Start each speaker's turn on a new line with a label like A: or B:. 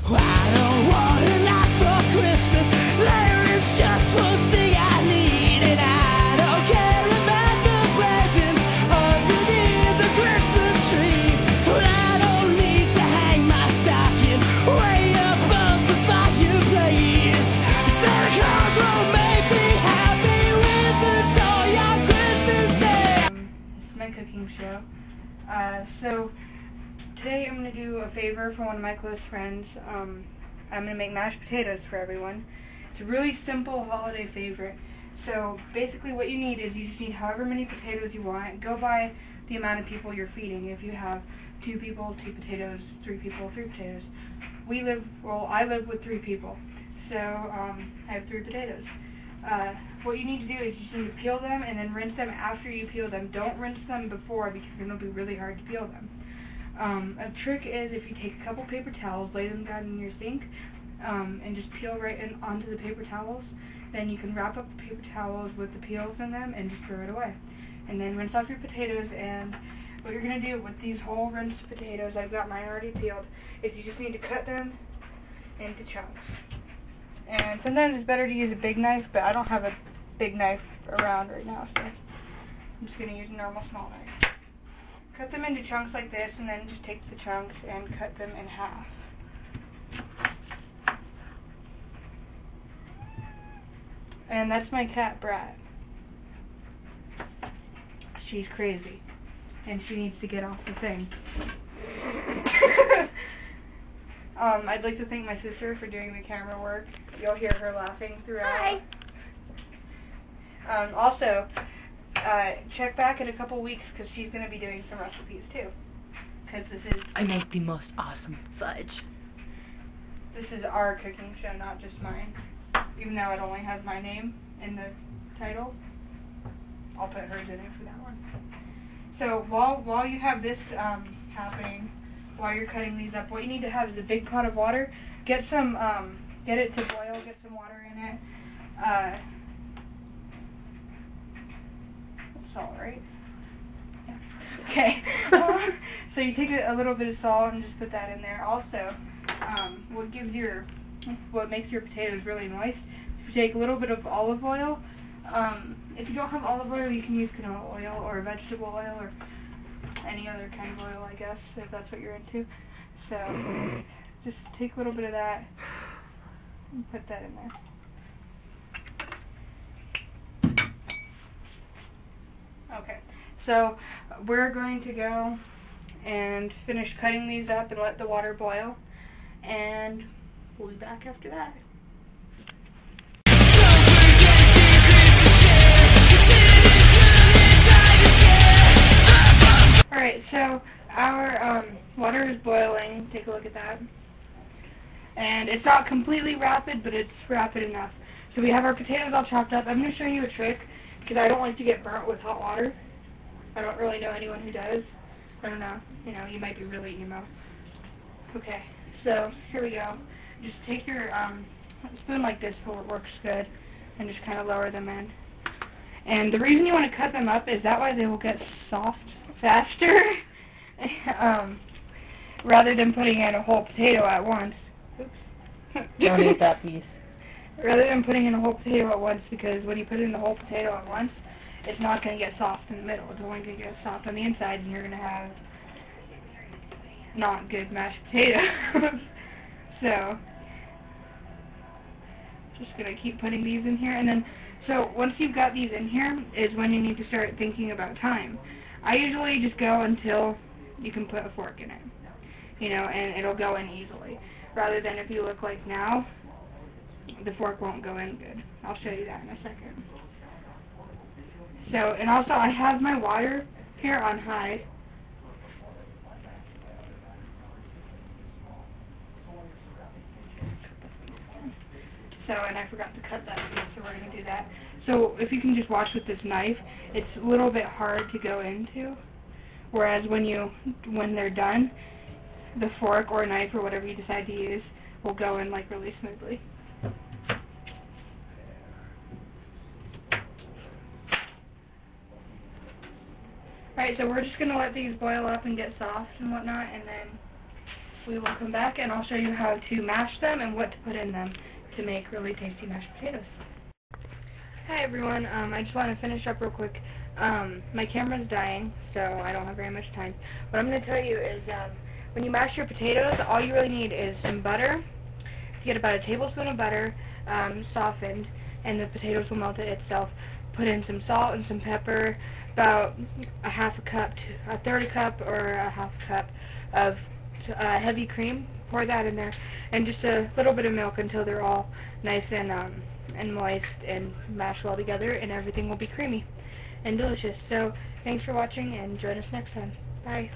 A: I don't want a lot for Christmas. There is just one thing I need, and I don't care about the presents underneath the Christmas tree. But I don't need to hang my stocking way above the fireplace. Santa Claus will make me happy with a toy on Christmas Day.
B: This is my cooking show. So today I'm going to do a favor for one of my close friends. I'm going to make mashed potatoes for everyone. It's a really simple holiday favorite. So basically what you need is you just need however many potatoes you want. Go by the amount of people you're feeding. If you have 2 people, 2 potatoes, 3 people, 3 potatoes. I live with 3 people. So I have 3 potatoes. What you need to do is you just need to peel them and then rinse them after you peel them. Don't rinse them before because then it'll be really hard to peel them. A trick is if you take a couple paper towels, lay them down in your sink, and just peel right onto the paper towels. Then you can wrap up the paper towels with the peels in them and just throw it away. And then rinse off your potatoes, and what you're going to do with these whole rinsed potatoes, I've got mine already peeled, is you just need to cut them into chunks. And sometimes it's better to use a big knife, but I don't have a big knife around right now, so I'm just going to use a normal small knife. Cut them into chunks like this, and then just take the chunks and cut them in half. And that's my cat, Brat. She's crazy, and she needs to get off the thing. I'd like to thank my sister for doing the camera work. You'll hear her laughing throughout. Hi! Also, check back in a couple weeks because she's going to be doing some recipes too. Because
C: I make the most awesome fudge.
B: This is our cooking show, not just mine. Even though it only has my name in the title, I'll put hers in it for that one. So while you have this happening, while you're cutting these up, what you need to have is a big pot of water. Get it to boil. Get some water in it. Salt, right? Yeah. Okay. So you take a little bit of salt and just put that in there. Also, what makes your potatoes really moist, if you take a little bit of olive oil. If you don't have olive oil, you can use canola oil or vegetable oil or any other kind of oil, I guess, if that's what you're into. So just take a little bit of that and put that in there. Okay, so we're going to go and finish cutting these up and let the water boil, and we'll be back after that. Alright, so our water is boiling. Take a look at that. And it's not completely rapid, but it's rapid enough. So we have our potatoes all chopped up. I'm going to show you a trick, because I don't like to get burnt with hot water. I don't really know anyone who does. I don't know. You might be really emo. Okay, so here we go. Just take your spoon like this works good, and just kind of lower them in. And the reason you want to cut them up is that way they will get soft faster, rather than putting in a whole potato at once. Oops.
C: Don't eat that piece.
B: Rather than putting in a whole potato at once, because when you put in the whole potato at once, it's not going to get soft in the middle. It's only going to get soft on the insides, and you're going to have not good mashed potatoes. So, just going to keep putting these in here, and then, so once you've got these in here, is when you need to start thinking about time. I usually just go until you can put a fork in it, and it'll go in easily. Rather than if you look like now, the fork won't go in good. I'll show you that in a second. So, and also I have my water here on high. So, and I forgot to cut that piece, so we're going to do that. So, if you can just watch with this knife, it's a little bit hard to go into. Whereas when they're done, the fork or knife or whatever you decide to use will go in like really smoothly. Alright, so we're just going to let these boil up and get soft and whatnot, and then we will come back and I'll show you how to mash them and what to put in them to make really tasty mashed potatoes. Hi everyone, I just want to finish up real quick. My camera's dying, so I don't have very much time. What I'm going to tell you is when you mash your potatoes, all you really need is some butter. You get about a tablespoon of butter, softened, and the potatoes will melt it itself. Put in some salt and some pepper, about a half a cup to a third a cup or a half a cup of heavy cream. Pour that in there, and just a little bit of milk until they're all nice and moist and mashed well together, and everything will be creamy and delicious. So thanks for watching, and join us next time. Bye.